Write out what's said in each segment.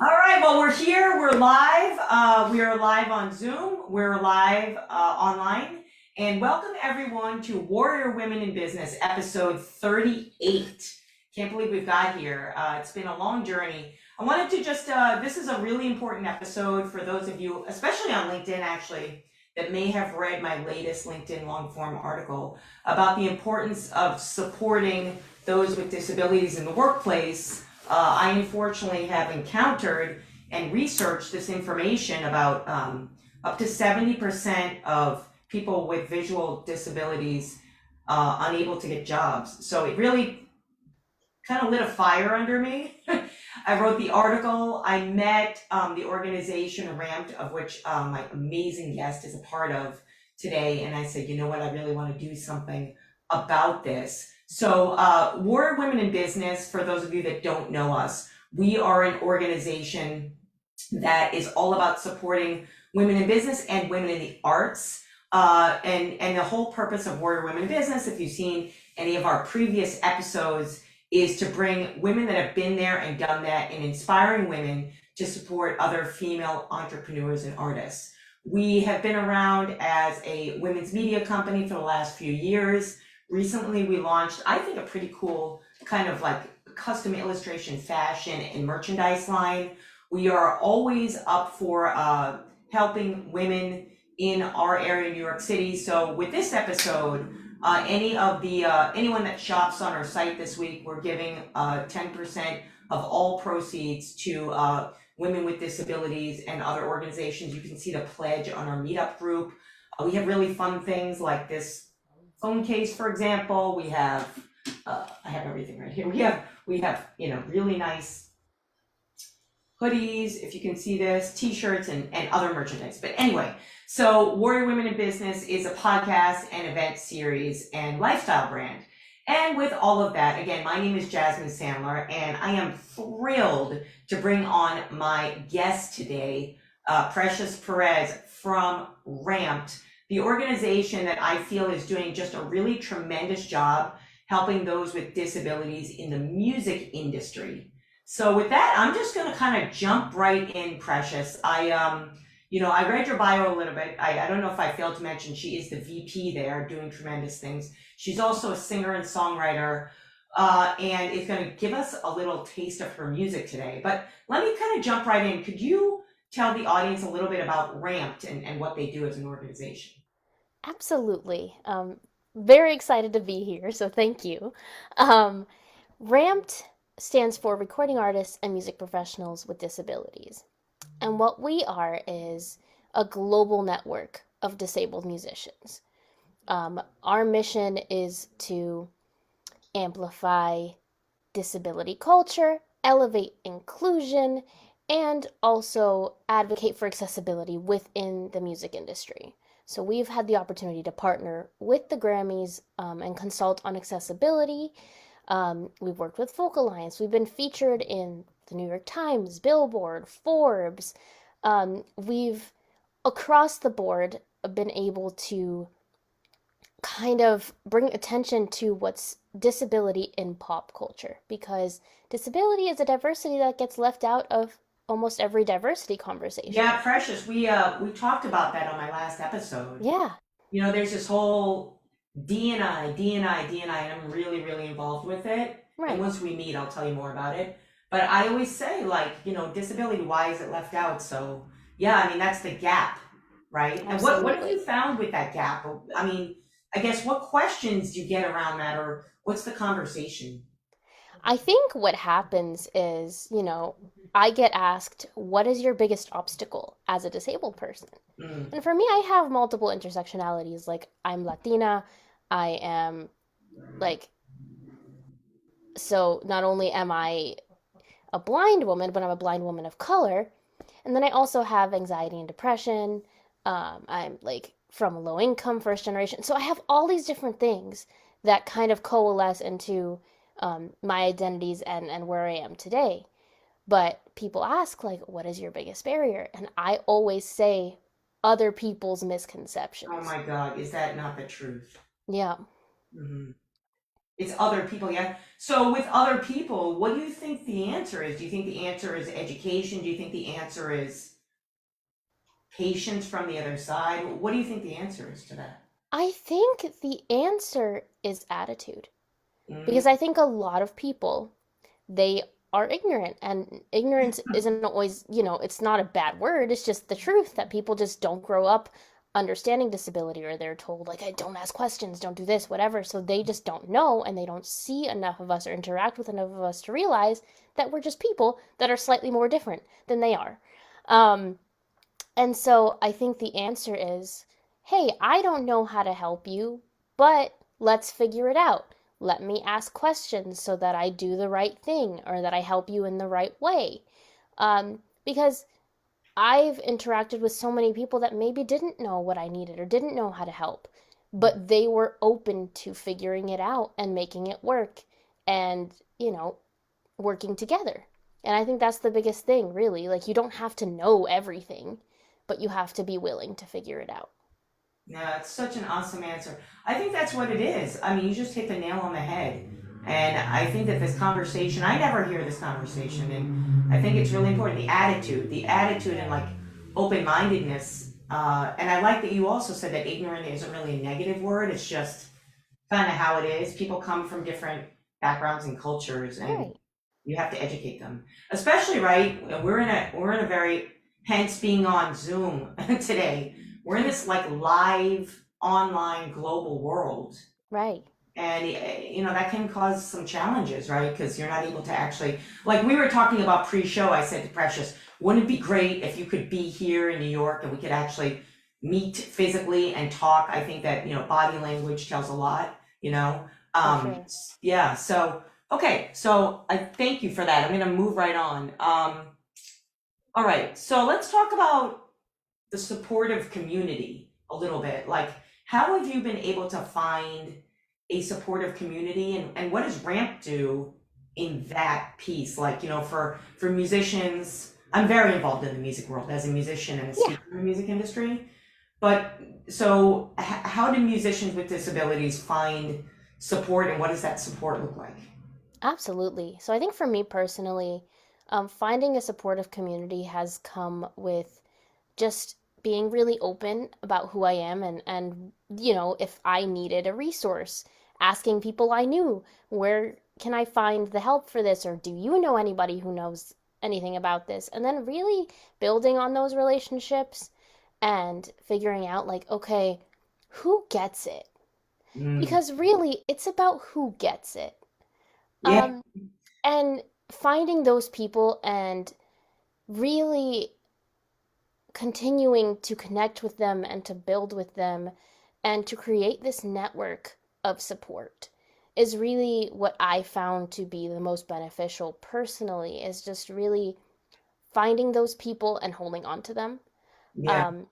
All right, well, we're here. We're live. We are live on Zoom. We're live online. And welcome everyone to Warrior Women in Business, episode 38. Can't believe we've got here. It's been a long journey. I wanted to just, this is a really important episode for those of you, especially on LinkedIn actually, that may have read my latest LinkedIn long form article about the importance of supporting those with disabilities in the workplace. I unfortunately have encountered and researched this information about up to 70% of people with visual disabilities unable to get jobs. So it really kind of lit a fire under me. I wrote the article. I met the organization Ramped, of which my amazing guest is a part of today. And I said, you know what, I really want to do something about this. So Warrior Women in Business, for those of you that don't know us, we are an organization that is all about supporting women in business and women in the arts. And the whole purpose of Warrior Women in Business, if you've seen any of our previous episodes, is to bring women that have been there and done that and inspiring women to support other female entrepreneurs and artists. We have been around as a women's media company for the last few years. Recently, we launched, I think, a pretty cool kind of like custom illustration fashion and merchandise line. We are always up for helping women in our area in New York City. So with this episode, anyone that shops on our site this week, we're giving 10% of all proceeds to women with disabilities and other organizations. You can see the pledge on our meetup group. We have really fun things like this phone case, for example. We have, I have everything right here. We have, really nice hoodies, if you can see this, t-shirts and other merchandise. But anyway, so Warrior Women in Business is a podcast and event series and lifestyle brand. And with all of that, again, my name is Jasmine Sandler, and I am thrilled to bring on my guest today, Perez from Ramped, the organization that I feel is doing just a really tremendous job helping those with disabilities in the music industry. So with that, I'm just going to kind of jump right in, Precious. I read your bio a little bit. I don't know if I failed to mention she is the VP there, doing tremendous things. She's also a singer and songwriter, and is going to give us a little taste of her music today. But let me kind of jump right in. Could you tell the audience a little bit about Ramped and what they do as an organization? Absolutely. Very excited to be here, so thank you. RAMPed stands for Recording Artists and Music Professionals with Disabilities. And what we are is a global network of disabled musicians. Our mission is to amplify disability culture, elevate inclusion, and also advocate for accessibility within the music industry. So we've had the opportunity to partner with the Grammys and consult on accessibility. We've worked with Folk Alliance. We've been featured in the New York Times, Billboard, Forbes. We've, across the board, been able to kind of bring attention to what's disability in pop culture, because disability is a diversity that gets left out of almost every diversity conversation. Yeah, Precious, we talked about that on my last episode. Yeah. There's this whole D&I, and I'm really, really involved with it. And Right. once we meet, I'll tell you more about it. But I always say, disability, why is it left out? So, yeah, I mean, that's the gap, right? And what have you Absolutely. found with that gap? I mean, I guess what questions do you get around that, or what's the conversation? I think what happens is, I get asked, what is your biggest obstacle as a disabled person? Mm, And for me, I have multiple intersectionalities. Like, I'm Latina, I am, like, so not only am I a blind woman, but I'm a blind woman of color. And then I also have anxiety and depression. I'm like from a low income first generation. So I have all these different things that kind of coalesce into my identities and where I am today. But people ask, like, what is your biggest barrier? And I always say other people's oh misconceptions. my God, is that not the truth? Yeah. Hmm. It's other people, yeah. So with other people, what do you think the answer is? Do you think the answer is education? Do you think the answer is patience from the other side? What do you think the answer is to that? I think the answer is attitude. Mm, Because I think a lot of people, they are ignorant, and ignorance isn't always, it's not a bad word, it's just the truth that people just don't grow up understanding disability, or they're told like, I don't ask questions, don't do this, whatever, so they just don't know, and they don't see enough of us or interact with enough of us to realize that we're just people that are slightly more different than they are. um, and so I think the answer is, hey, I don't know how to help you, but let's figure it out. Let me ask questions so that I do the right thing, or that I help you in the right way. Because I've interacted with so many people that maybe didn't know what I needed or didn't know how to help, but they were open to figuring it out and making it work, and, working together. And I think that's the biggest thing, really. Like, you don't have to know everything, but you have to be willing to figure it out. yeah, it's such an awesome answer. I think that's what it is. I mean, you just hit the nail on the head. And I think that this conversation, I never hear this conversation, and I think it's really important. The attitude and like open mindedness. And I like that you also said that ignorant isn't really a negative word, it's just kind of how it is. People come from different backgrounds and cultures, and Right, you have to educate them. Especially, right? We're in a very, hence being on Zoom today. We're in this like live online global world, right. and that can cause some challenges, right? Because you're not able to actually, like we were talking about pre-show. I said to Precious, wouldn't it be great if you could be here in New York and we could actually meet physically and talk? I think that body language tells a lot, For sure. yeah. So okay, so I thank you for that. I'm gonna move right on. All right, so let's talk about the supportive community a little bit. Like, how have you been able to find a supportive community, and what does Ramp do in that piece? Like, for musicians, I'm very involved in the music world as a musician and a Yeah, speaker in the music industry. But so how do musicians with disabilities find support, and what does that support look like? absolutely. So I think for me personally, finding a supportive community has come with just being really open about who I am, and if I needed a resource, asking people I knew, where can I find the help for this, or do you know anybody who knows anything about this? And then really building on those relationships and figuring out like, okay, who gets it? Mm, Because really it's about who gets it. yeah. Um and finding those people and really continuing to connect with them and to build with them and to create this network of support is really what I found to be the most beneficial personally, is just really finding those people and holding on to them, Yeah. um,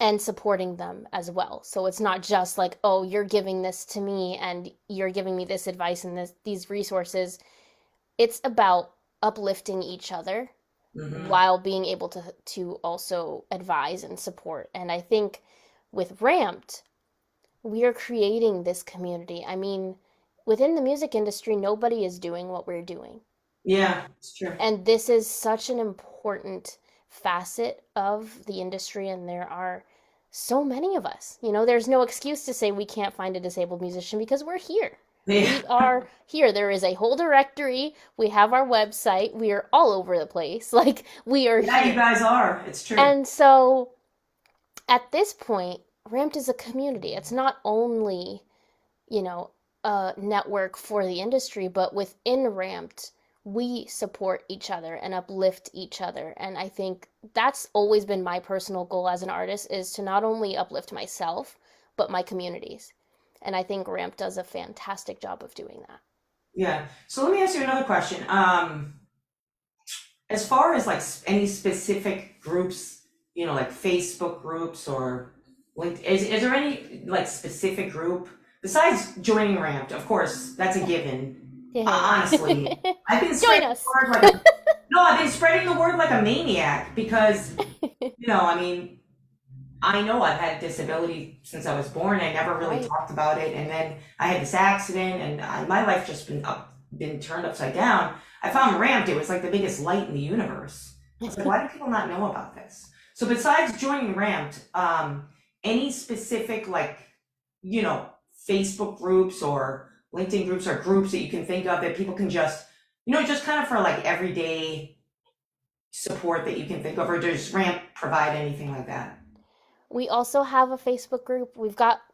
and supporting them as well. So it's not just like, oh, you're giving this to me and you're giving me this advice and these resources. It's about uplifting each other Hmm. while being able to also advise and support. And I think with Ramped, we are creating this community. I mean, within the music industry, nobody is doing what we're doing. Yeah, it's true. And this is such an important facet of the industry, and there are so many of us. There's no excuse to say we can't find a disabled musician, because we're here. Yeah. We are here. There is a whole directory. We have our website. We are all over the place. Like, we are Yeah, you here. guys are. It's true. And so at this point, Ramped is a community. It's not only, you know, a network for the industry, but within Ramped, we support each other and uplift each other. And I think that's always been my personal goal as an artist, is to not only uplift myself, but my communities. And I think Ramp does a fantastic job of doing that. Yeah. So let me ask you another question. As far as like any specific groups, like Facebook groups or LinkedIn, is there any like specific group besides joining Ramped? Of course, that's a given. Yay. Honestly, I've been Join spreading the us. word like no, I've been spreading the word like a maniac because I mean, I know I've had a disability since I was born. I never really Right. talked about it, and then I had this accident, and my life just been turned upside down. I found Ramped. It was like the biggest light in the universe. I was like, why do people not know about this? So besides joining Ramped, any specific like, you know, Facebook groups or LinkedIn groups or groups that you can think of that people can just, just kind of for like everyday support that you can think of, or does Ramp provide anything like that? We also have a Facebook group.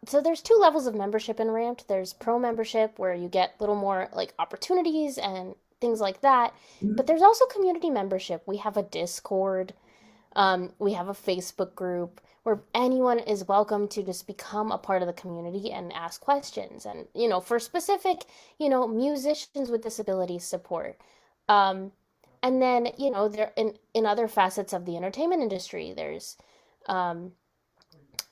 So there's two levels of membership in Ramped. There's pro membership where you get little more like opportunities and things like that. But there's also community membership. We have a Discord. We have a Facebook group where anyone is welcome to just become a part of the community and ask questions. And, for specific, musicians with disabilities support. Um, and then, there in other facets of the entertainment industry, um,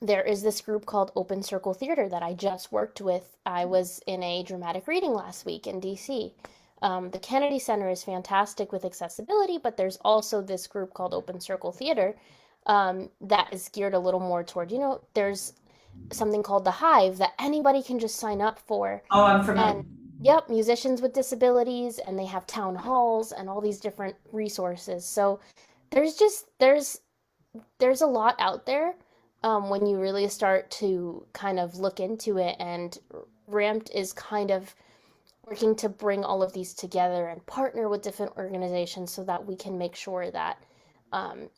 there is this group called Open Circle Theater that I just worked with. I was in a dramatic reading last week in DC. The Kennedy Center is fantastic with accessibility, but there's also this group called Open Circle Theater that is geared a little more toward, there's something called the Hive that anybody can just sign up for. Oh, I'm familiar. And yep, musicians with disabilities, and they have town halls and all these different resources. So there's just there's a lot out there when you really start to kind of look into it. And Ramped is kind of working to bring all of these together and partner with different organizations so that we can make sure that um,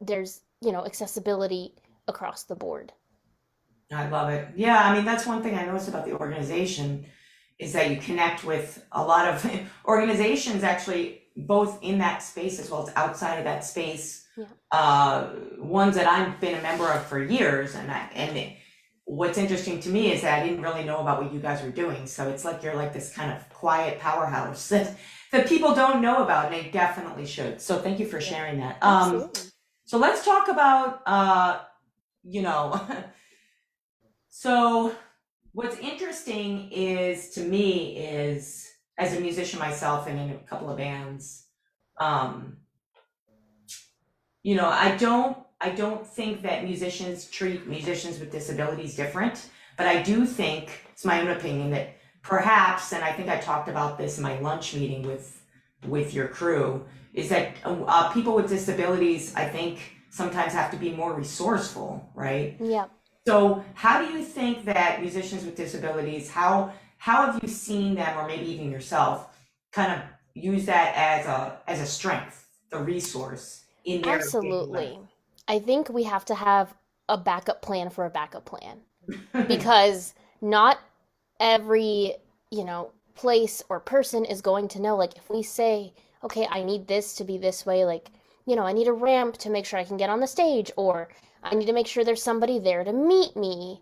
there's accessibility across the board. I love it. Yeah, I mean, that's one thing I noticed about the organization is that you connect with a lot of organizations actually both in that space as well as outside of that space. Yeah. Ones that I've been a member of for years, what's interesting to me is that I didn't really know about what you guys were doing. So it's like you're like this kind of quiet powerhouse that people don't know about, and they definitely should. So thank you for Yeah, sharing that. absolutely. So let's talk about you know, so what's interesting is to me is as a musician myself and in a couple of bands, um, I don't think that musicians treat musicians with disabilities different, but I do think it's my own opinion that perhaps, and I think I talked about this in my lunch meeting with your crew, is that people with disabilities, I think, sometimes have to be more resourceful, right? Yeah. So how do you think that musicians with disabilities, how have you seen them, or maybe even yourself, kind of use that as a strength, the resource in their daily life? Absolutely. I think we have to have a backup plan for a backup plan, because not every, place or person is going to know. Like if we say, okay, I need this to be this way, like, I need a ramp to make sure I can get on the stage, or I need to make sure there's somebody there to meet me.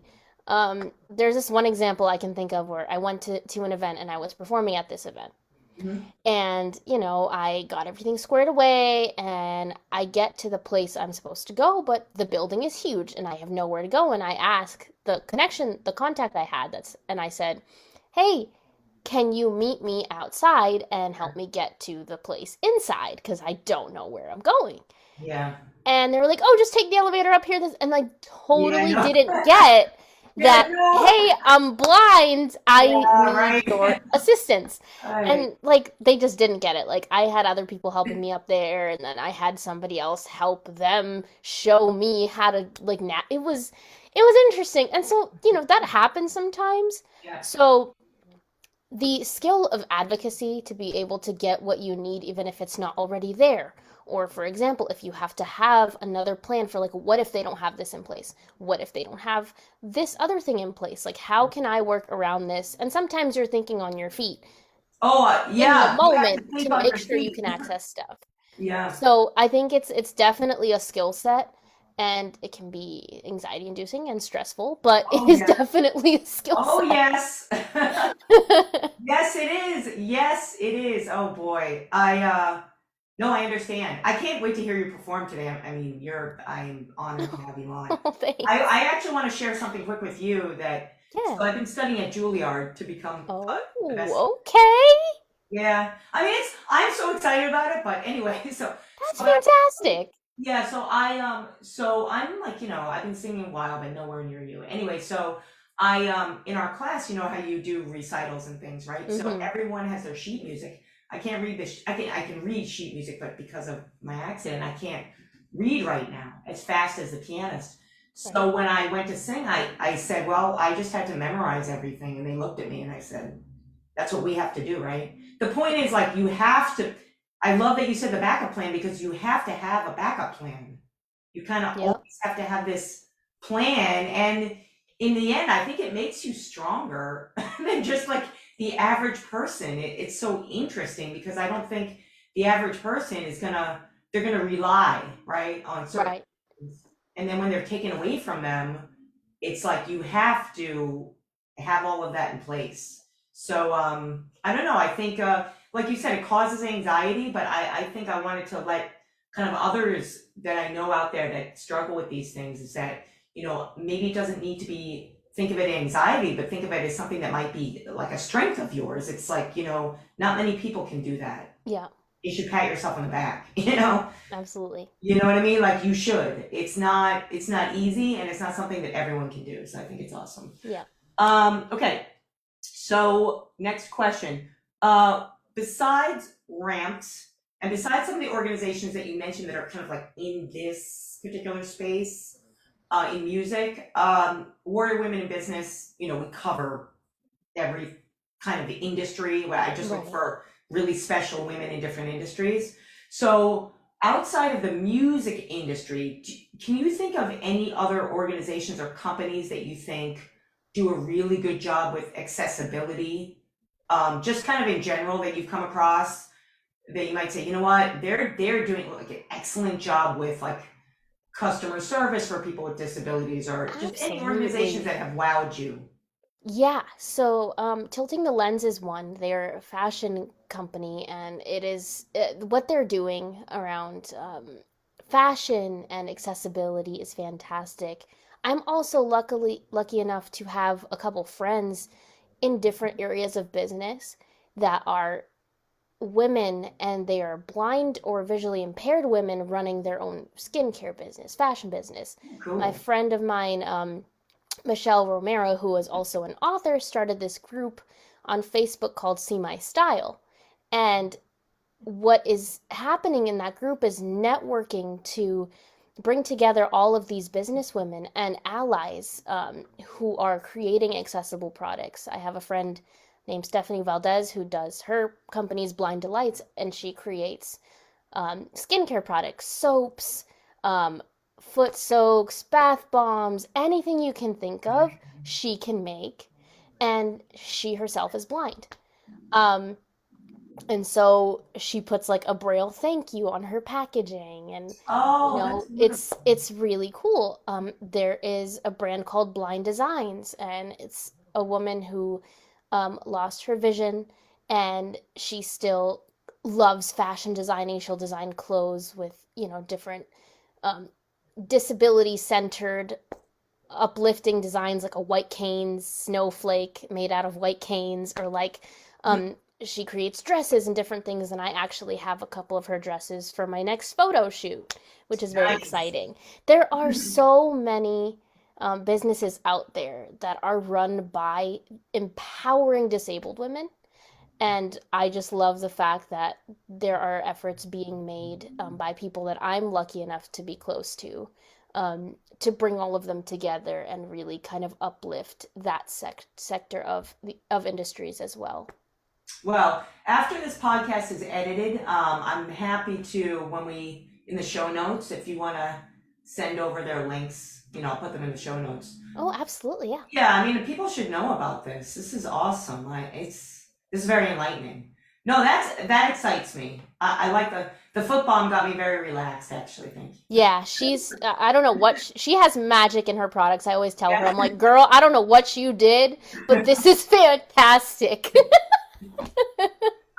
There's this one example I can think of where I went to an event and I was performing at this event. Mhm. And, I got everything squared away and I get to the place I'm supposed to go, but the building is huge and I have nowhere to go. And I ask the contact I had, and I said, hey, can you meet me outside and help me get to the place inside? Because I don't know where I'm going. Yeah. And they were like, "Oh, just take the elevator up here." And I Yeah, totally no. didn't get Yeah, that. no. Hey, I'm blind. I Yeah, need right. your assistance. Right. And like they just didn't get it. Like I had other people helping me up there, and then I had somebody else help them show me how to like. It was interesting, and so that happens sometimes. Yeah. So the skill of advocacy to be able to get what you need even if it's not already there, or for example if you have to have another plan for like what if they don't have this in place, what if they don't have this other thing in place, like how can I work around this, and sometimes you're thinking on your feet Oh, in the yeah, you have to moment think to on make your sure you feet. can access stuff. Yeah. So I think it's definitely a skill set, and it can be anxiety inducing and stressful, but it Oh, is yeah. definitely a skill Oh, set. yes. Yes, it is. Yes, it is. Oh boy. No, I understand. I can't wait to hear you perform today. I mean, I'm honored to have you on. Oh, I thanks. actually want to share something quick with you so Yeah. I've been studying at Juilliard to become the best. Oh, okay. Yeah. I mean, I'm so excited about it, but anyway, so That's but fantastic. Yeah, so I'm like, I've been singing a while, but nowhere near you. Anyway, so I in our class, you know how you do recitals and things, right? So Mm-hmm. everyone has their sheet music. I can't read I can read sheet music, but because of my accident, I can't read right now as fast as the pianist. Right. So when I went to sing, I said, well, I just had to memorize everything, and they looked at me and I said, that's what we have to do, right? The point is, like, you have to, I love that you said the backup plan, because you have to have a backup plan. You kind of Yep. always have to have this plan. And in the end, I think it makes you stronger than just like the average person. It's so interesting because I don't think the average person they're gonna rely, right, on certain Right. things. And then when they're taken away from them, it's like you have to have all of that in place. So I don't know. I think like you said, it causes anxiety, but I think I wanted to let kind of others that I know out there that struggle with these things is that, maybe it doesn't need to be think of it as anxiety, but think of it as something that might be like a strength of yours. It's like, not many people can do that. Yeah. You should pat yourself on the back, you know? Absolutely. You know what I mean? Like you should. It's not easy, and it's not something that everyone can do. So I think it's awesome. Yeah. Okay. So next question. Besides ramps and besides some of the organizations that you mentioned that are kind of like in this particular space, in music, Warrior Women in Business, we cover every kind of industry where I just look Right. for really special women in different industries. So outside of the music industry, can you think of any other organizations or companies that you think do a really good job with accessibility? Just kind of in general that you've come across that you might say, you know what, they're doing like an excellent job with like customer service for people with disabilities, or just any organizations Absolutely. that have wowed you. Yeah, so Tilting the Lens is one. They're a fashion company, and it is what they're doing around fashion and accessibility is fantastic. I'm also lucky enough to have a couple friends in different areas of business that are women, and they are blind or visually impaired women running their own skincare business, fashion business. My Cool. friend of mine, Michelle Romero, who is also an author, started this group on Facebook called See My Style. And what is happening in that group is networking to bring together all of these business women and allies who are creating accessible products. I have a friend named Stephanie Valdez who does her company's Blind Delights, and she creates skincare products, soaps, um, foot soaks, bath bombs, anything you can think of, she can make. And she herself is blind. Um, and so she puts like a braille thank you on her packaging, and Oh, that's wonderful. it's really cool. There is a brand called Blind Designs, and it's a woman who lost her vision, and she still loves fashion designing. She'll design clothes with, different um, disability centered uplifting designs, like a white canes snowflake made out of white canes, or like she creates dresses and different things. And I actually have a couple of her dresses for my next photo shoot, which is very Nice. exciting. There are so many businesses out there that are run by empowering disabled women, and I just love the fact that there are efforts being made by people that I'm lucky enough to be close to bring all of them together and really kind of uplift that sector of industries as well. Well, after this podcast is edited, I'm happy to, when we, in the show notes, if you want to send over their links, I'll put them in the show notes. Oh, absolutely, yeah. Yeah, I mean, people should know about this. This is awesome. This is very enlightening. No, that excites me. I like the foot bomb got me very relaxed, actually. Thank you. Yeah, she's I don't know what she has magic in her products. I always tell her, I'm Yeah. like, "Girl, I don't know what you did, but this is fantastic."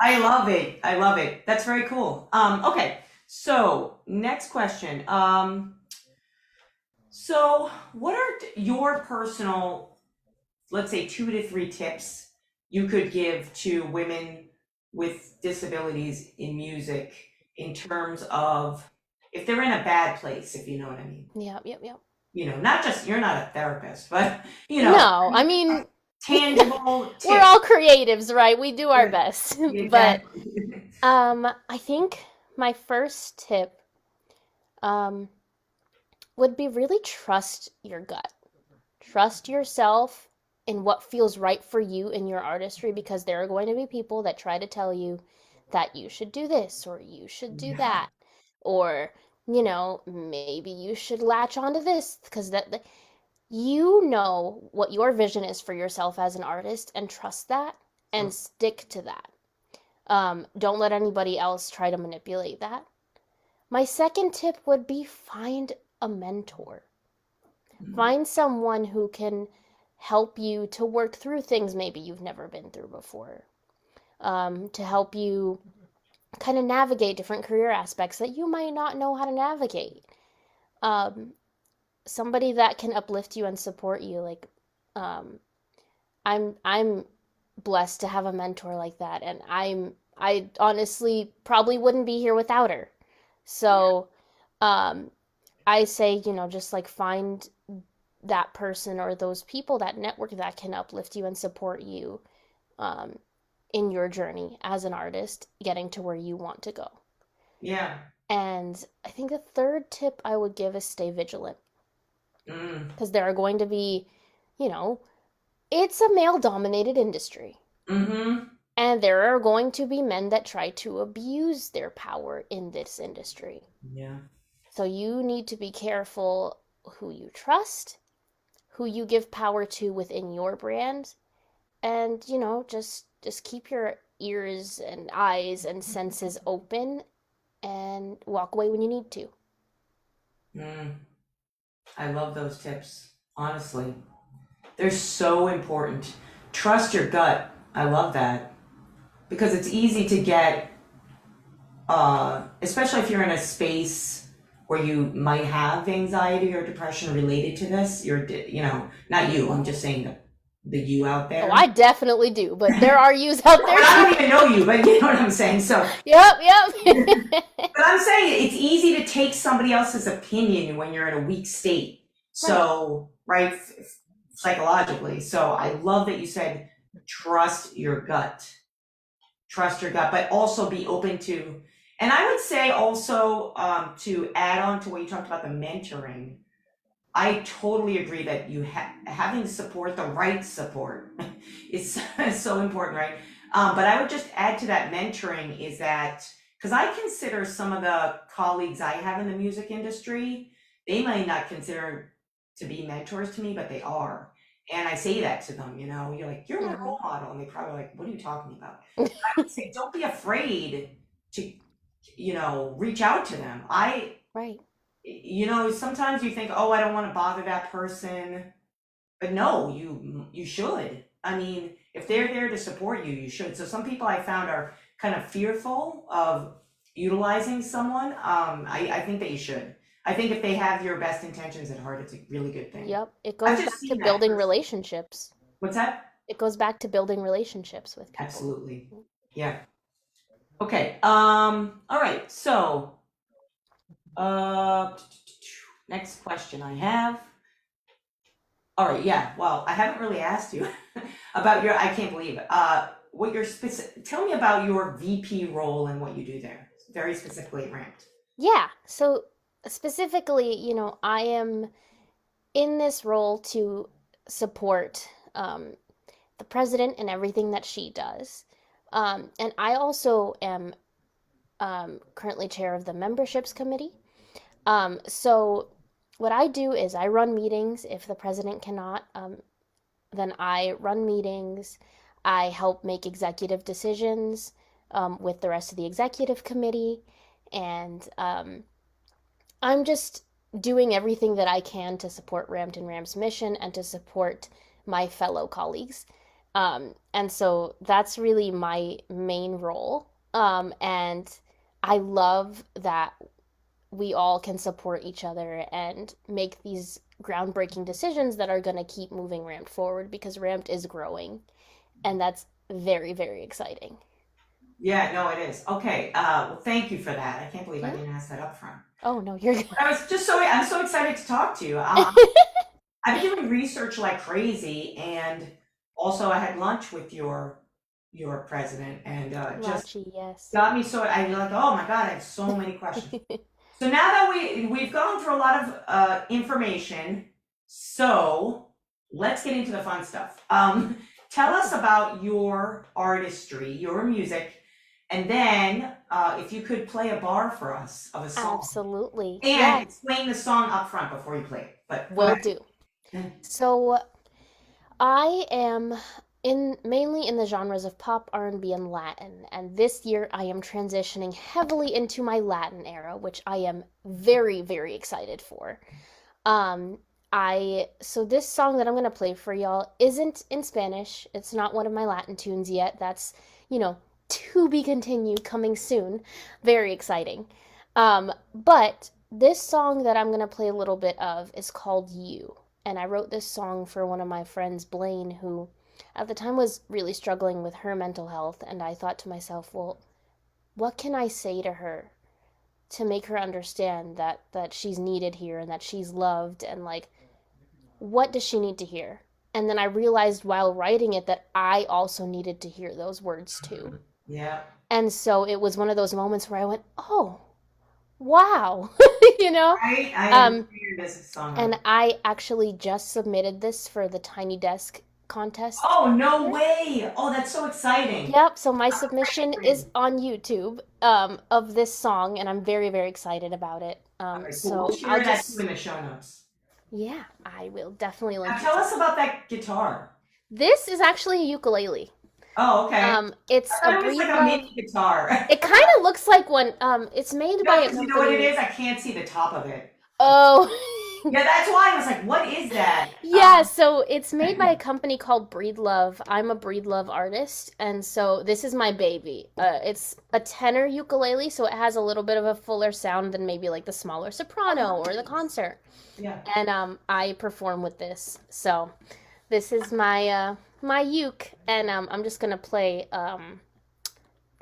I love it. I love it. That's very cool. Okay. So next question. So what are your personal, let's say 2 to 3 tips you could give to women with disabilities in music in terms of if they're in a bad place, if you know what I mean. Yep. Not just, you're not a therapist, but, No, I mean, tangible tips. we're all creatives, right? We do our best. But Exactly. I think my first tip would be really trust your gut. Trust yourself in what feels right for you in your artistry, because there are going to be people that try to tell you that you should do this or you should do that, or maybe you should latch onto this, because you know what your vision is for yourself as an artist, and trust that and stick to that. Don't let anybody else try to manipulate that. My second tip would be find a mentor. Find someone who can help you to work through things maybe you've never been through before, to help you kind of navigate different career aspects that you might not know how to navigate. Somebody that can uplift you and support you. Like, I'm blessed to have a mentor like that, and I honestly probably wouldn't be here without her. So, I say, just like find that person or those people, that network that can uplift you and support you in your journey as an artist, getting to where you want to go. Yeah. And I think the third tip I would give is stay vigilant. Because there are going to be, it's a male-dominated industry. Mm-hmm. And there are going to be men that try to abuse their power in this industry. Yeah. So you need to be careful who you trust, who you give power to within your brand, and just keep your ears and eyes and senses open and walk away when you need to. I love those tips, honestly. They're so important. Trust your gut. I love that. Because it's easy to get, especially if you're in a space where you might have anxiety or depression related to this. Not you, I'm just saying the you out there. Oh, I definitely do, but there are yous out there too. I don't even know you, but you know what I'm saying. So Yep. but I'm saying it's easy to take somebody else's opinion when you're in a weak state. So, right, psychologically. So I love that you said trust your gut. Trust your gut, but also be open to, and I would say also to add on to what you talked about, the mentoring. I totally agree that having support, the right support, is so important, right? But I would just add to that mentoring is that, because I consider some of the colleagues I have in the music industry, they might not consider to be mentors to me, but they are. And I say that to them, you're like, you're my role model. And they probably like, what are you talking about? I would say, don't be afraid to, reach out to them. Right. Sometimes you think, oh, I don't want to bother that person. But no, you should. I mean, if they're there to support you, you should. So some people I found are kind of fearful of utilizing someone. I think that you should. I think if they have your best intentions at heart, it's a really good thing. Yep. It goes back to building relationships. What's that? It goes back to building relationships with people. Absolutely. Yeah. Okay. All right. So, next question I have. All right. Yeah. Well, I haven't really asked you about I can't believe it. What your tell me about your VP role and what you do there, very specifically at Ramped. Yeah. So specifically, I am in this role to support the president and everything that she does. And I also am currently chair of the memberships committee. So what I do is I run meetings. If the president cannot, then I run meetings. I help make executive decisions with the rest of the executive committee. And I'm just doing everything that I can to support Ramped and Ram's mission and to support my fellow colleagues. And so that's really my main role. And I love that we all can support each other and make these groundbreaking decisions that are going to keep moving Ramped forward, because Ramped is growing. And that's very, very exciting. Yeah, no, it is. Okay. Well, thank you for that. I can't believe I Yeah. didn't ask that up front. Oh no, you're good. I'm so excited to talk to you. I've been doing research like crazy, and also I had lunch with your president, and just Raunchy, yes. got me so I like, oh my God, I have so many questions. So now that we've gone through a lot of information, so let's get into the fun stuff. Tell us about your artistry, your music, and then if you could play a bar for us of a song Absolutely. and Yeah, explain the song up front before you play it. But go will ahead. do. So I am in mainly in the genres of pop, R&B, and Latin, and this year I am transitioning heavily into my Latin era, which I am very, very excited for. Um, so this song that I'm gonna play for y'all isn't in Spanish. It's not one of my Latin tunes yet. That's, you know, to be continued, coming soon. Very exciting. But this song that I'm gonna play a little bit of is called You. And I wrote this song for one of my friends, Blaine, who at the time was really struggling with her mental health. And I thought to myself, well, what can I say to her to make her understand that she's needed here and that she's loved, and like, what does she need to hear? And then I realized while writing it that I also needed to hear those words too. Yeah. And so it was one of those moments where I went, oh, wow, you know? I Um, understand this song. and I actually just submitted this for the Tiny Desk contest. Oh, no way. Oh, that's so exciting. Yep, so my submission is on YouTube of this song, and I'm very, very excited about it. All right, cool. We'll So I'll share that too just, in the show notes. yeah, I will definitely Now link it tell to us you. about that guitar. This is actually a ukulele. Oh, okay. It's I a thought it was Breed like a Love. mini guitar. It kind of looks like one. It's made by No, a because you know what it company. is? I can't see the top of it. Oh, Yeah, that's why I was like, what is that? yeah. So it's made by a company called Breed Love. I'm a Breed Love artist, and so this is my baby. It's a tenor ukulele, so it has a little bit of a fuller sound than maybe like the smaller soprano or the concert. Yeah. And I perform with this. So this is my uke, and I'm just gonna play a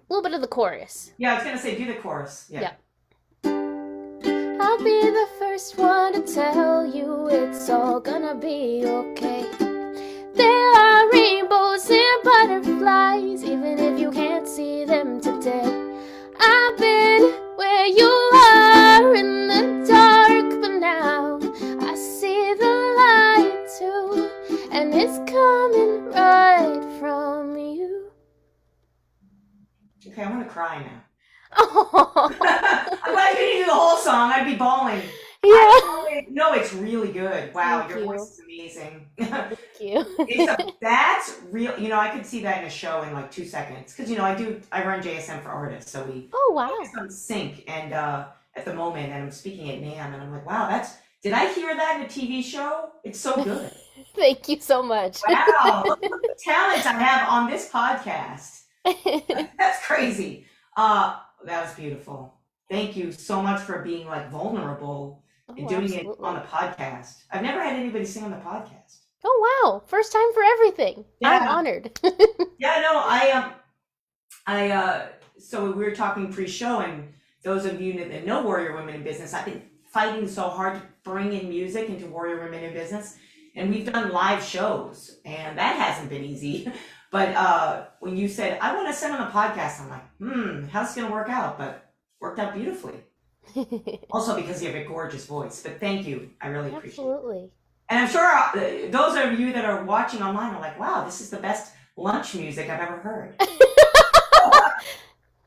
little bit of the chorus. Yeah, I was gonna say do the chorus. Yeah. Yeah. I'll be the first one to tell you it's all gonna be okay. There are rainbows and butterflies, even if you can't see them today. I've been where you are in the dark, but now I see the light too, and it's coming right from you. Okay, I'm gonna cry now. Oh, I'm glad you didn't do the whole song. I'd be bawling. yeah. No, it's really good. Wow, Thank your voice you. is amazing. Thank you. That's real. I could see that in a show in like 2 seconds because I run JSM for artists, so we Oh, focus wow. on sync and at the moment, and I'm speaking at NAM, and I'm like, wow, did I hear that in a TV show? It's so good. Thank you so much. Wow, look at the talents I have on this podcast. That's crazy. That was beautiful. Thank you so much for being like vulnerable and Oh, doing it on absolutely. the podcast. I've never had anybody sing on the podcast. Oh, wow. First time for everything. I'm Yeah. honored. Yeah, no, so we were talking pre-show, and those of you that know Warrior Women in Business, I've been fighting so hard to bring in music into Warrior Women in Business, and we've done live shows, and that hasn't been easy. But when you said I want to send on a podcast, I'm like, how's this gonna work out? But worked out beautifully. Also because you have a gorgeous voice. But thank you, I really appreciate it. Absolutely. And I'm sure those of you that are watching online are like, wow, this is the best lunch music I've ever heard.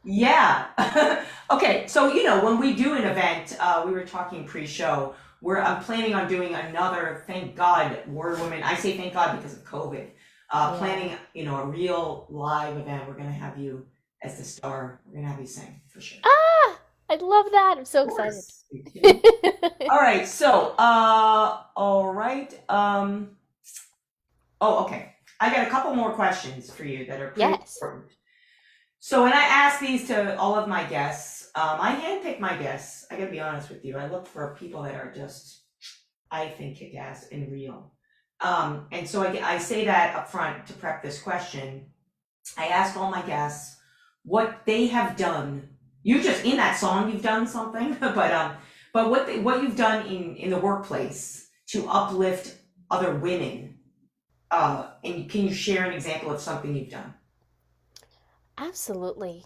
Yeah. Okay, so when we do an event, we were talking pre-show, where I'm planning on doing another, thank God, Warrior Women. I say thank God because of COVID. Yeah. Planning, a real live event. We're gonna have you as the star. We're gonna have you sing for sure. Ah, I love that. I'm so Of excited. course. All right. So, all right. Oh, okay. I got a couple more questions for you that are pretty Yes. important. So when I ask these to all of my guests, I handpick my guests. I gotta be honest with you. I look for people that are just, I think, kick-ass and real. And so I say that up front to prep this question. I ask all my guests, what they have done. You just in that song you've done something, but what you've done in the workplace to uplift other women. And can you share an example of something you've done? Absolutely.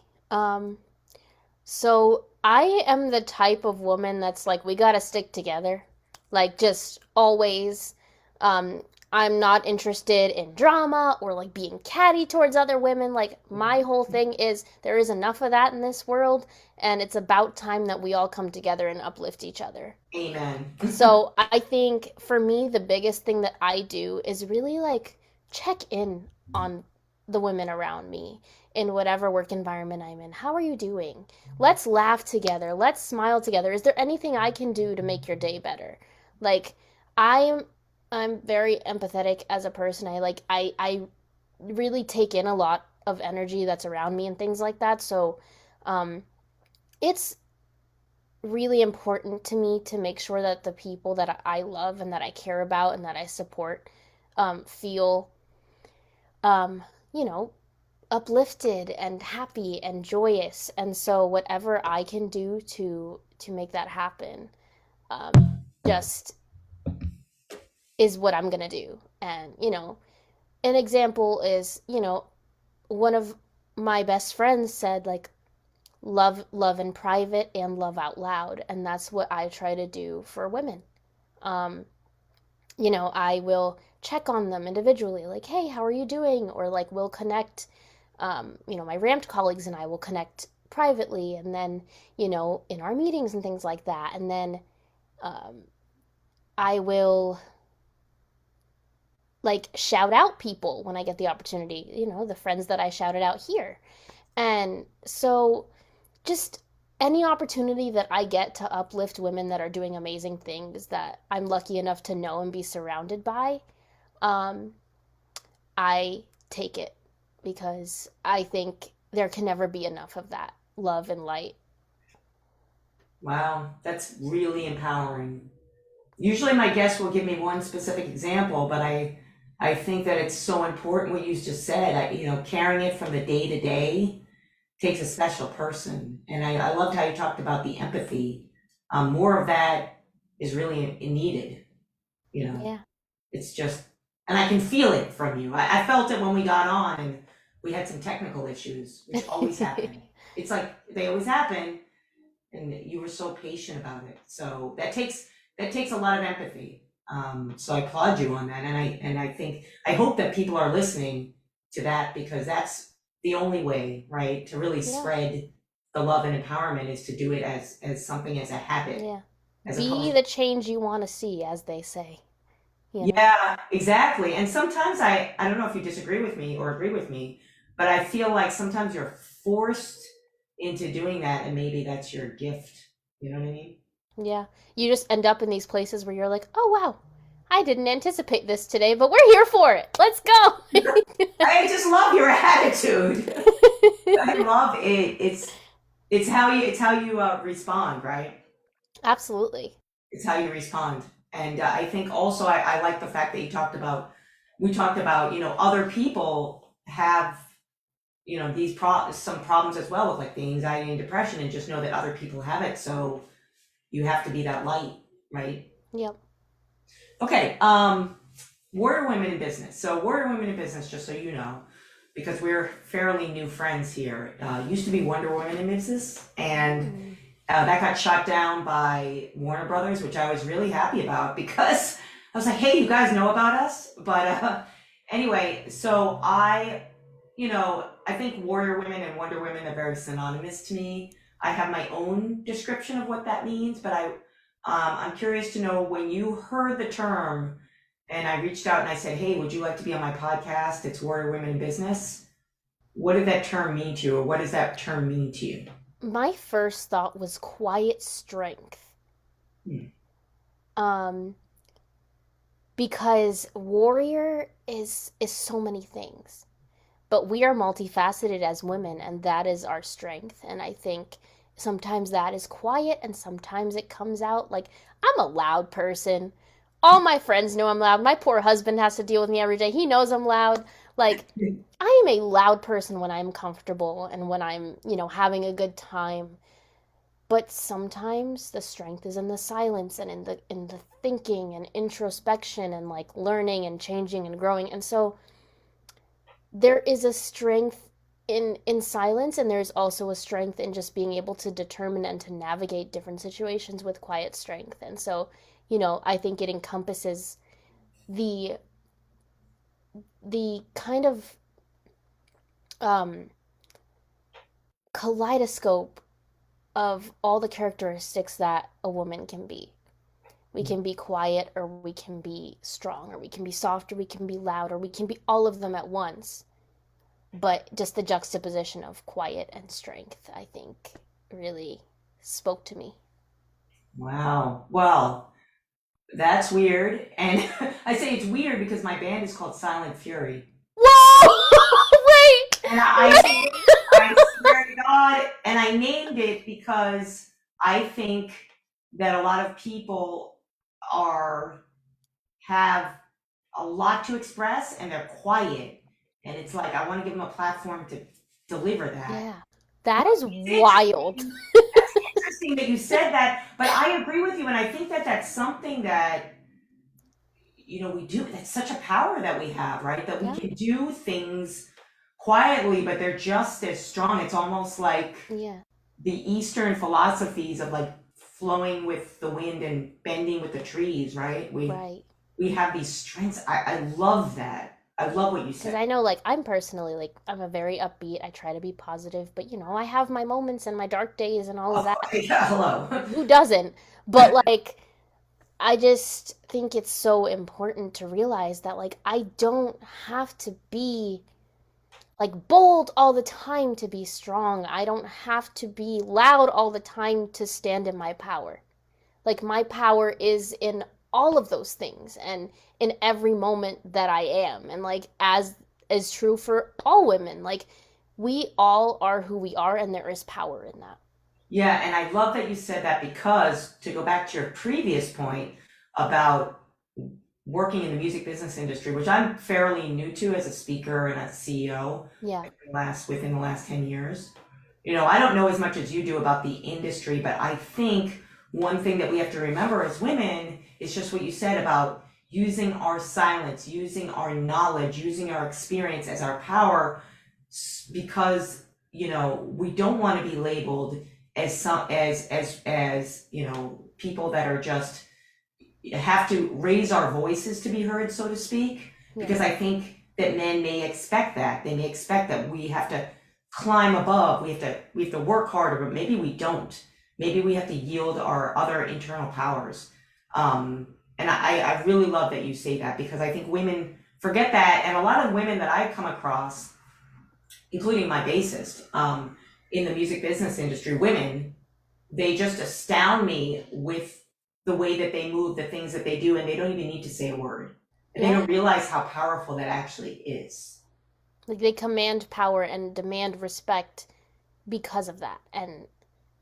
So I am the type of woman that's like, we gotta stick together. Like, just always. Um, I'm not interested in drama or like being catty towards other women. Like, my whole thing is there is enough of that in this world, and it's about time that we all come together and uplift each other. Amen. So I think for me, the biggest thing that I do is really like check in on the women around me in whatever work environment I'm in. How are you doing? Let's laugh together. Let's smile together. Is there anything I can do to make your day better? Like, I'm I'm very empathetic as a person. I really take in a lot of energy that's around me and things like that. So um it's really important to me to make sure that the people that I love and that I care about and that I support feel, um, you know, uplifted and happy and joyous. And so whatever I can do to make that happen, just is what I'm gonna do. And an example is, one of my best friends said like, love in private and love out loud, and that's what I try to do for women. um I will check on them individually, like, hey, how are you doing? Or like, we'll connect. My ramped colleagues and I will connect privately, and then in our meetings and things like that. And then um I will like shout out people when I get the opportunity, the friends that I shouted out here. And so just any opportunity that I get to uplift women that are doing amazing things that I'm lucky enough to know and be surrounded by, um, I take it, because I think there can never be enough of that love and light. Wow, that's really empowering. Usually my guests will give me one specific example, but I think that it's so important what you just said. Carrying it from the day to day takes a special person. And I loved how you talked about the empathy. More of that is really needed. You know, Yeah. it's just, and I can feel it from you. I felt it when we got on and we had some technical issues, which always happen. It's like they always happen, and you were so patient about it. So that takes a lot of empathy. So I applaud you on that, and I think I hope that people are listening to that, because that's the only way, right, to really Yeah. spread the love and empowerment, is to do it as something, as a habit, Yeah. as Be opposed. the change you want to see, as they say, you know? Yeah, exactly. And sometimes I don't know if you disagree with me or agree with me, but I feel like sometimes you're forced into doing that, and maybe that's your gift. You know what I mean? Yeah. You just end up in these places where you're like, oh, wow, I didn't anticipate this today, but we're here for it. Let's go. I just love your attitude. I love it. It's how you respond, right? Absolutely. It's how you respond. And I think also I like the fact that we talked about, other people have, these some problems as well, with like the anxiety and depression, and just know that other people have it. So you have to be that light, right? Yep. Okay, Warrior Women in Business. So Warrior Women in Business, just so you know, because we're fairly new friends here, used to be Wonder Woman in Business, and that got shot down by Warner Brothers, which I was really happy about, because I was like, hey, you guys know about us? But anyway, so I think Warrior Women and Wonder Women are very synonymous to me. I have my own description of what that means, but I'm curious to know, when you heard the term and I reached out and I said, hey, would you like to be on my podcast? It's Warrior Women in Business. What did that term mean to you, or what does that term mean to you? My first thought was quiet strength. Hmm. Um, because warrior is so many things. But we are multifaceted as women, and that is our strength. And I think sometimes that is quiet, and sometimes it comes out. Like, I'm a loud person. All my friends know I'm loud. My poor husband has to deal with me every day. He knows I'm loud. Like, I am a loud person when I'm comfortable and when I'm, having a good time. But sometimes the strength is in the silence and in the thinking and introspection and like learning and changing and growing. And so there is a strength in silence, and there's also a strength in just being able to determine and to navigate different situations with quiet strength. And so, I think it encompasses the kind of um kaleidoscope of all the characteristics that a woman can be. We can be quiet, or we can be strong, or we can be soft, or we can be loud, or we can be all of them at once. But just the juxtaposition of quiet and strength, I think, really spoke to me. Wow. Well, that's weird. And I say it's weird because my band is called Silent Fury. Whoa! Wait! And I swear to God, and I named it because I think that a lot of people have a lot to express and they're quiet. And it's like, I want to give them a platform to deliver that. Yeah. That is wild. That's interesting that you said that, but I agree with you. And I think that that's something that, we do. That's such a power that we have, right? That we can do things quietly, but they're just as strong. It's almost like the Eastern philosophies of like flowing with the wind and bending with the trees, right? We have these strengths. I love that. I love what you said. Because I know, like, I'm personally, like, I'm a very upbeat. I try to be positive, but, I have my moments and my dark days and all of that. Yeah, hello. Who doesn't? But, like, I just think it's so important to realize that, like, I don't have to be, like, bold all the time to be strong. I don't have to be loud all the time to stand in my power. Like, my power is in all of those things and in every moment that I am. And like, as is true for all women, like, we all are who we are, and there is power in that. Yeah, and I love that you said that, because to go back to your previous point about working in the music business industry, which I'm fairly new to as a speaker and a CEO within the last 10 years. I don't know as much as you do about the industry, but I think one thing that we have to remember as women is just what you said about using our silence, using our knowledge, using our experience as our power, because, we don't want to be labeled as people that are just have to raise our voices to be heard, so to speak, because I think that men may expect that. They may expect that we have to climb above, we have to work harder, but maybe we don't. Maybe we have to yield our other internal powers. And I really love that you say that, because I think women forget that. And a lot of women that I come across, including my bassist, in the music business industry, women, they just astound me with the way that they move, the things that they do, and they don't even need to say a word. And they don't realize how powerful that actually is. Like, they command power and demand respect because of that. And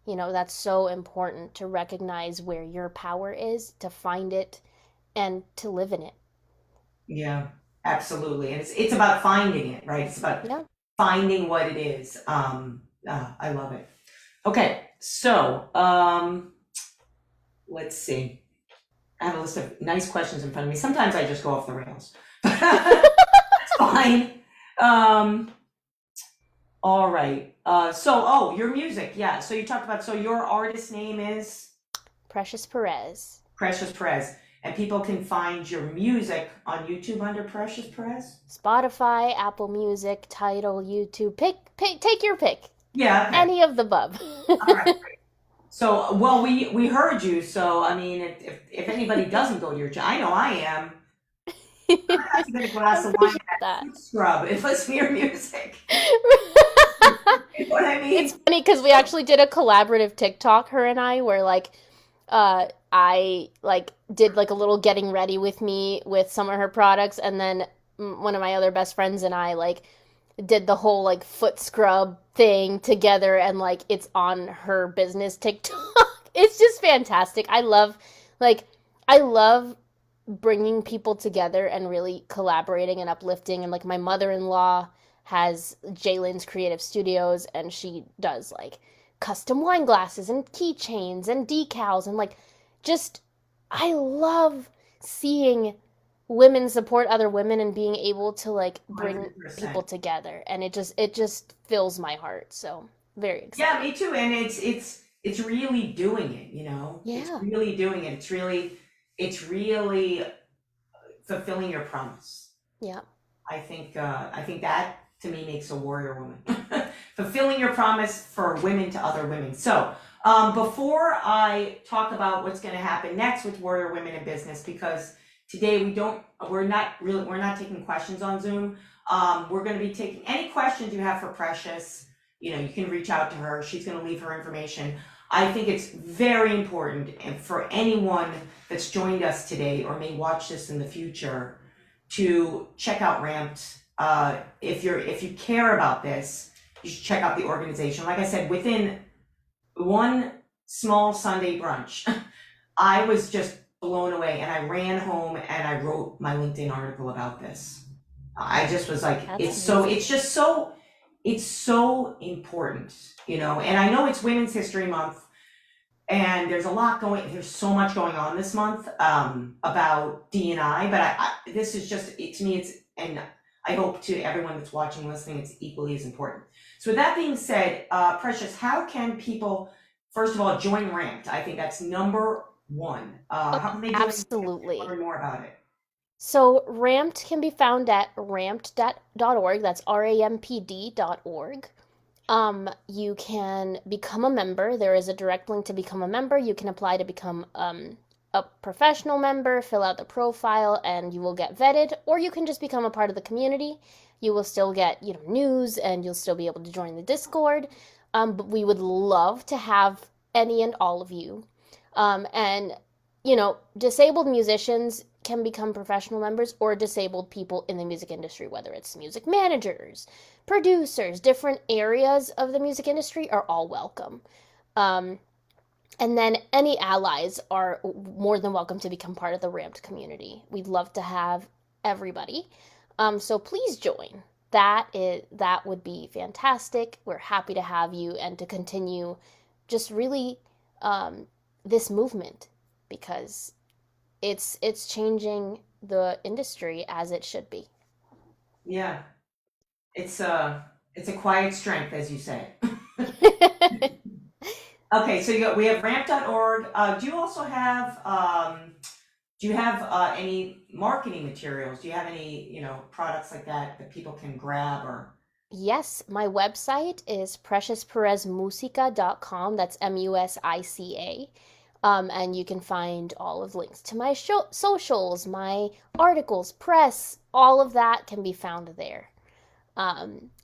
that's so important, to recognize where your power is, to find it, and to live in it. Yeah, absolutely. And it's about finding it, right? It's about finding what it is. I love it. Okay, so let's see. I have a list of nice questions in front of me. Sometimes I just go off the rails. That's fine. All right. So your music. Yeah. So you talked about, so your artist name is? Precious Perez. Precious Perez. And people can find your music on YouTube under Precious Perez? Spotify, Apple Music, Tidal, YouTube. Take your pick. Yeah. Okay. Any of the above. All right. Great. So, well, we heard you. So, I mean, if anybody doesn't go to your channel, I know I am. I have to get a glass of wine and foot scrub and listen to your music. You know what I mean? It's funny because we actually did a collaborative TikTok, her and I, where like I like did like a little getting ready with me with some of her products, and then one of my other best friends and I like did the whole like foot scrub thing together, and like it's on her business TikTok. It's just fantastic. I love bringing people together and really collaborating and uplifting. And like my mother-in-law has Jalen's Creative Studios, and she does like custom wine glasses and keychains and decals, and like just I love seeing women support other women and being able to like bring 100%. people together, and it just fills my heart. So very Yeah, excited. me too. And it's really doing it, It's Yeah. really doing it. It's really fulfilling your promise. Yeah. I think that to me makes a warrior woman. Fulfilling your promise for women to other women. So, before I talk about what's going to happen next with Warrior Women in Business, because today we're not taking questions on Zoom. We're going to be taking any questions you have for Precious. You can reach out to her. She's going to leave her information. I think it's very important, and for anyone that's joined us today or may watch this in the future, to check out Ramped. If you care about this, you should check out the organization. Like I said, within one small Sunday brunch, I was just blown away, and I ran home and I wrote my LinkedIn article about this. I just was like, That's amazing. it's so important, and I know it's Women's History Month, and there's so much going on this month, about D&I, but this is just, to me, and I hope to everyone that's watching, listening, it's equally as important. So with that being said, Precious, how can people, first of all, join Ramped? I think that's number one. How can they do it? Absolutely. Learn more about it. So Ramped can be found at ramped.org. That's rampd.org. You can become a member. There is a direct link to become a member. You can apply to become a professional member, fill out the profile, and you will get vetted. Or you can just become a part of the community. You will still get, news, and you'll still be able to join the Discord. But we would love to have any and all of you. And disabled musicians can become professional members, or disabled people in the music industry, whether it's music managers, producers, different areas of the music industry are all welcome. Um, and then any allies are more than welcome to become part of the Ramped community. We'd love to have everybody. So please join. That would be fantastic. We're happy to have you and to continue just really this movement, because it's changing the industry as it should be. Yeah, it's a quiet strength, as you say. Okay, so we have ramp.org. Do you have any marketing materials? Do you have any, products like that people can grab or? Yes, my website is preciousperezmusica.com. That's Musica. And you can find all of links to my socials, my articles, press, all of that can be found there.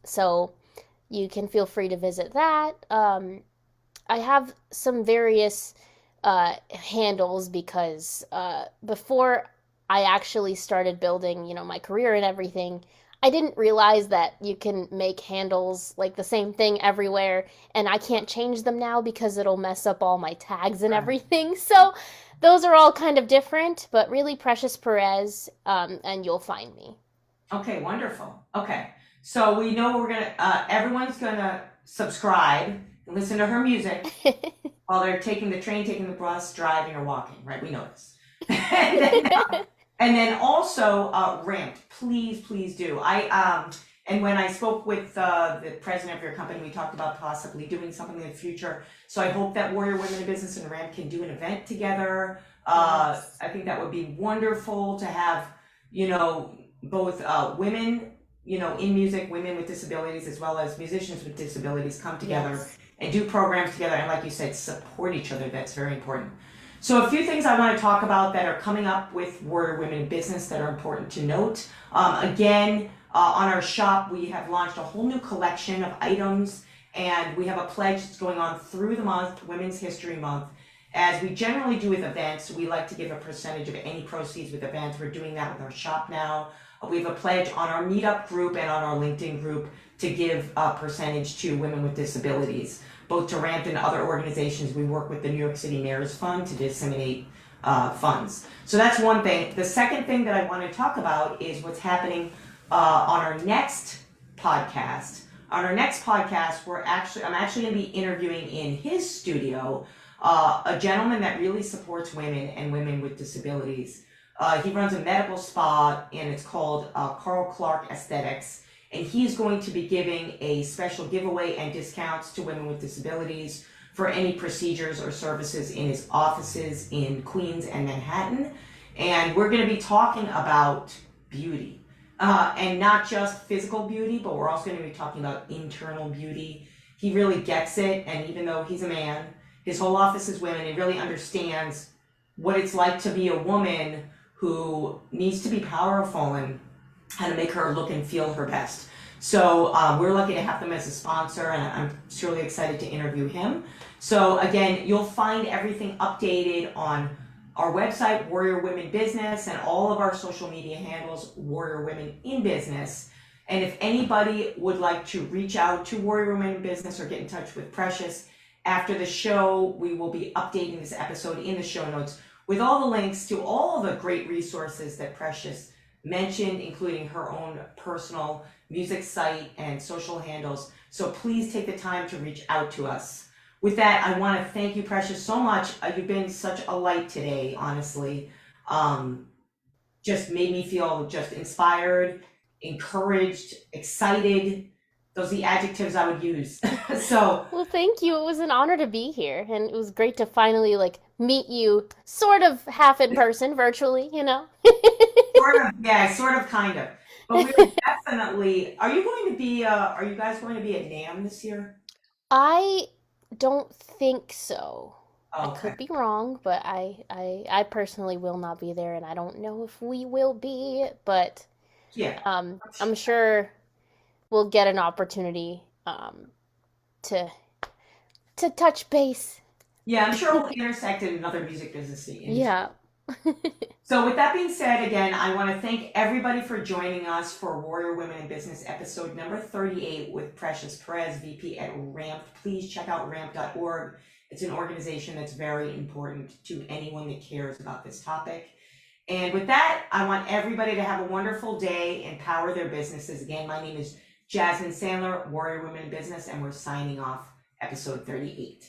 So you can feel free to visit that. I have some various handles because before I actually started building, my career and everything, I didn't realize that you can make handles like the same thing everywhere, and I can't change them now because it'll mess up all my tags and Right. everything. So those are all kind of different, but really Precious Perez, and you'll find me. Okay, wonderful. Okay, so we know everyone's gonna subscribe and listen to her music while they're taking the train, taking the bus, driving, or walking, right? We know this. And then, also, Ramped, please do. And when I spoke with the president of your company, we talked about possibly doing something in the future. So I hope that Warrior Women in Business and Ramp can do an event together. Yes. I think that would be wonderful to have, both women, in music, women with disabilities, as well as musicians with disabilities come together Yes. and do programs together. And like you said, support each other. That's very important. So a few things I want to talk about that are coming up with Warrior Women in Business that are important to note. Again, on our shop, we have launched a whole new collection of items, and we have a pledge that's going on through the month, Women's History Month. As we generally do with events, we like to give a percentage of any proceeds with events. We're doing that with our shop now. We have a pledge on our meetup group and on our LinkedIn group to give a percentage to women with disabilities, both to Ramp and other organizations. We work with the New York City Mayor's Fund to disseminate funds. So that's one thing. The second thing that I want to talk about is what's happening on our next podcast. On our next podcast, I'm actually going to be interviewing in his studio a gentleman that really supports women and women with disabilities. He runs a medical spa, and it's called Carl Clark Aesthetics. And he's going to be giving a special giveaway and discounts to women with disabilities for any procedures or services in his offices in Queens and Manhattan. And we're going to be talking about beauty. And not just physical beauty, but we're also going to be talking about internal beauty. He really gets it, and even though he's a man, his whole office is women. He really understands what it's like to be a woman who needs to be powerful and how to make her look and feel her best. So we're lucky to have them as a sponsor, and I'm truly excited to interview him. So again, you'll find everything updated on our website, Warrior Women Business, and all of our social media handles, Warrior Women in Business. And if anybody would like to reach out to Warrior Women in Business or get in touch with Precious, after the show, we will be updating this episode in the show notes with all the links to all the great resources that Precious mentioned, including her own personal music site and social handles. So please take the time to reach out to us. With that, I want to thank you, Precious, so much. You've been such a light today, honestly. Just made me feel just inspired, encouraged, excited. Those are the adjectives I would use. So, Well, thank you. It was an honor to be here, and it was great to finally meet you sort of half in person, virtually, sort of, kind of. But we were definitely, are you guys going to be at NAMM this year? I don't think so. Oh, I could be wrong, but I personally will not be there, and I don't know if we will be, but yeah. I'm sure we'll get an opportunity to touch base. Yeah, I'm sure we'll intersect in another music business industry. Yeah. So with that being said, again, I want to thank everybody for joining us for Warrior Women in Business episode number 38 with Precious Perez, VP at RAMP. Please check out ramp.org. It's an organization that's very important to anyone that cares about this topic. And with that, I want everybody to have a wonderful day and power their businesses. Again, my name is Jasmine Sandler, Warrior Women in Business, and we're signing off episode 38.